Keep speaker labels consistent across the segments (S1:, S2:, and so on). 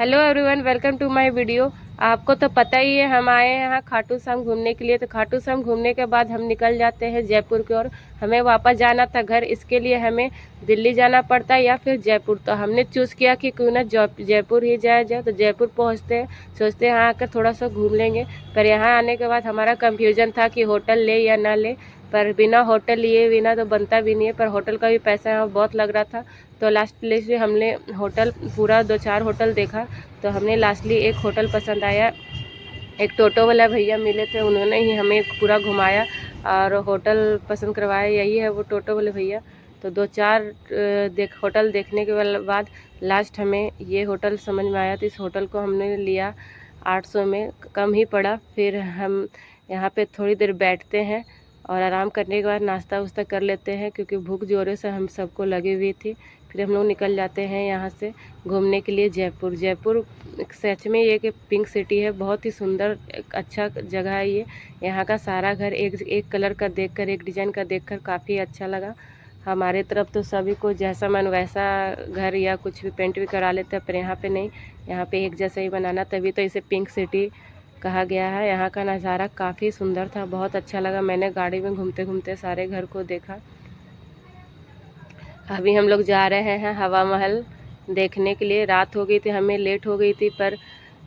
S1: Hello everyone, welcome to my video. आपको तो पता ही है हम आए हैं यहाँ खाटू श्याम घूमने के लिए। तो खाटू श्याम घूमने के बाद हम निकल जाते हैं जयपुर की ओर। हमें वापस जाना था घर, इसके लिए हमें दिल्ली जाना पड़ता है या फिर जयपुर। तो हमने चूज़ किया कि क्यों ना जयपुर ही जाया जाए। तो जयपुर पहुँचते हैं, सोचते हैं यहाँ आकर थोड़ा सा घूम लेंगे। पर यहाँ आने के बाद हमारा कन्फ्यूजन था कि होटल ले या ना ले। पर बिना होटल लिए बिना तो बनता भी नहीं है, पर होटल का भी पैसा यहाँ बहुत लग रहा था। तो लास्ट प्लेस में हमने होटल पूरा 2-4 होटल देखा। तो हमने लास्टली एक होटल पसंद आया। एक टोटो वाला भैया मिले थे, उन्होंने ही हमें पूरा घुमाया और होटल पसंद करवाया। यही है वो टोटो वाले भैया। तो 2-4 होटल देखने के बाद लास्ट हमें ये होटल समझ में आया। तो इस होटल को हमने लिया 800 में, कम ही पड़ा। फिर हम यहाँ पे थोड़ी देर बैठते हैं और आराम करने के बाद नाश्ता वास्ता कर लेते हैं, क्योंकि भूख जोरों से हम सबको लगी हुई थी। फिर हम लोग निकल जाते हैं यहाँ से घूमने के लिए जयपुर। जयपुर सच में ये कि पिंक सिटी है, बहुत ही सुंदर अच्छा जगह है ये। यहाँ का सारा घर एक एक कलर का देखकर, एक डिज़ाइन का देखकर काफ़ी अच्छा लगा। हमारे तरफ तो सभी को जैसा मन वैसा घर या कुछ भी पेंट भी करा लेते हैं, पर यहाँ पे नहीं, यहाँ पे एक जैसा ही बनाना, तभी तो इसे पिंक सिटी कहा गया है। यहाँ का नज़ारा काफ़ी सुंदर था, बहुत अच्छा लगा। मैंने गाड़ी में घूमते घूमते सारे घर को देखा। अभी हम लोग जा रहे हैं हवा महल देखने के लिए। रात हो गई थी, हमें लेट हो गई थी, पर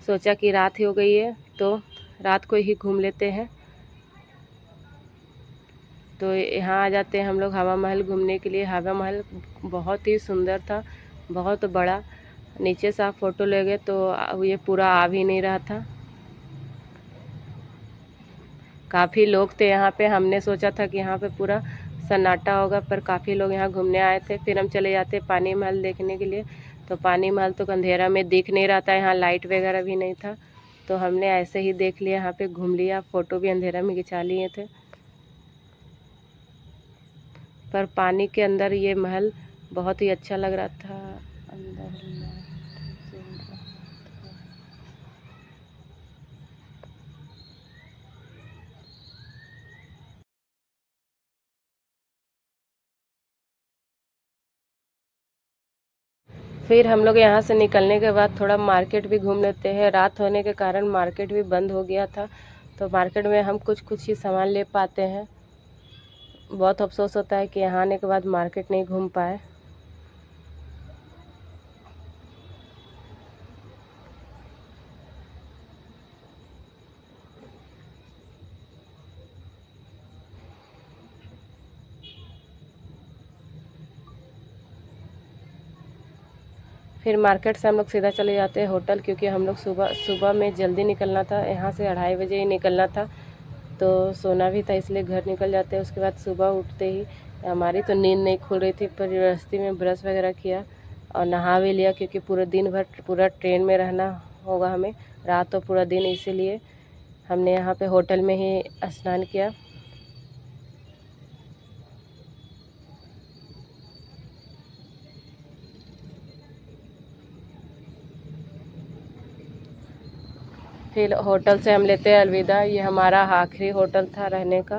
S1: सोचा कि रात ही हो गई है तो रात को ही घूम लेते हैं। तो यहाँ आ जाते हैं हम लोग हवा महल घूमने के लिए। हवा महल बहुत ही सुंदर था, बहुत बड़ा। नीचे से आप फ़ोटो ले गए तो ये पूरा आ भी नहीं रहा था। काफ़ी लोग थे यहाँ पे। हमने सोचा था कि यहाँ पे पूरा सन्नाटा होगा, पर काफ़ी लोग यहाँ घूमने आए थे। फिर हम चले जाते पानी महल देखने के लिए। तो पानी महल तो अंधेरा में दिख नहीं रहा था, यहाँ लाइट वगैरह भी नहीं था। तो हमने ऐसे ही देख लिया, यहाँ पे घूम लिया, फ़ोटो भी अंधेरा में खिंचा लिए थे। पर पानी के अंदर ये महल बहुत ही अच्छा लग रहा था। अंदर फिर हम लोग यहाँ से निकलने के बाद थोड़ा मार्केट भी घूम लेते हैं। रात होने के कारण मार्केट भी बंद हो गया था, तो मार्केट में हम कुछ कुछ ही सामान ले पाते हैं। बहुत अफसोस होता है कि यहाँ आने के बाद मार्केट नहीं घूम पाए। फिर मार्केट से हम लोग सीधा चले जाते हैं होटल, क्योंकि हम लोग सुबह सुबह में जल्दी निकलना था। यहाँ से 2:30 बजे ही निकलना था, तो सोना भी था, इसलिए घर निकल जाते हैं। उसके बाद सुबह उठते ही हमारी तो नींद नहीं खुल रही थी, पर रास्ते में ब्रश वगैरह किया और नहा भी लिया, क्योंकि पूरे दिन भर पूरा ट्रेन में रहना होगा हमें, रात तो पूरा दिन। इसीलिए हमने यहाँ पे होटल में ही स्नान किया। फिर होटल से हम लेते हैं अलविदा। ये हमारा आखिरी होटल था रहने का।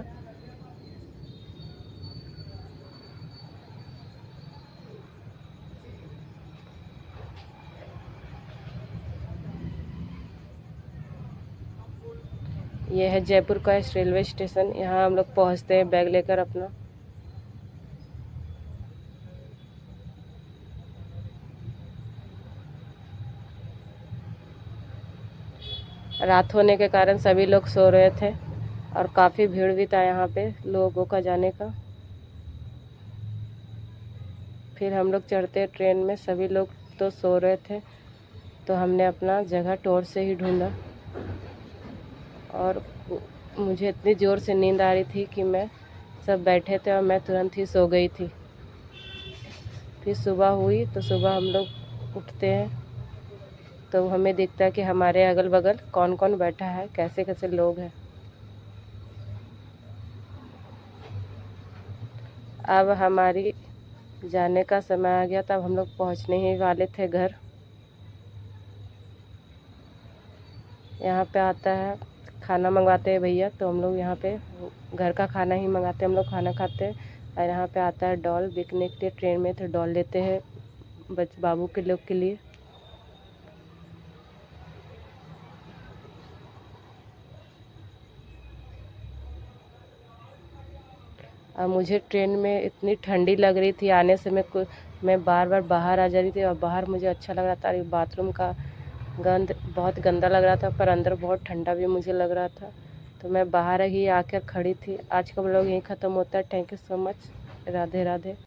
S1: ये है जयपुर का रेलवे स्टेशन। यहाँ हम लोग पहुँचते हैं बैग लेकर अपना। रात होने के कारण सभी लोग सो रहे थे और काफ़ी भीड़ भी था यहाँ पे लोगों का जाने का। फिर हम लोग चढ़ते ट्रेन में, सभी लोग तो सो रहे थे, तो हमने अपना जगह टॉर्च से ही ढूंढा। और मुझे इतनी ज़ोर से नींद आ रही थी कि मैं, सब बैठे थे और मैं तुरंत ही सो गई थी। फिर सुबह हुई तो सुबह हम लोग उठते हैं तो हमें दिखता है कि हमारे अगल बगल कौन कौन बैठा है, कैसे कैसे लोग हैं। अब हमारी जाने का समय आ गया, तब हम लोग पहुंचने ही वाले थे घर। यहाँ पे आता है खाना मंगवाते हैं भैया, तो हम लोग यहाँ पे घर का खाना ही मंगाते हैं। हम लोग खाना खाते हैं और यहाँ पे आता है डॉल बिकने के लिए ट्रेन में, तो डॉल लेते हैं बाबू के लोग के लिए। मुझे ट्रेन में इतनी ठंडी लग रही थी, आने से मैं बार बार बाहर आ जा रही थी और बाहर मुझे अच्छा लग रहा था। बाथरूम का गंद बहुत गंदा लग रहा था, पर अंदर बहुत ठंडा भी मुझे लग रहा था, तो मैं बाहर ही आकर खड़ी थी। आज का व्लॉग यहीं ख़त्म होता है। Thank you so much. Radhe Radhe.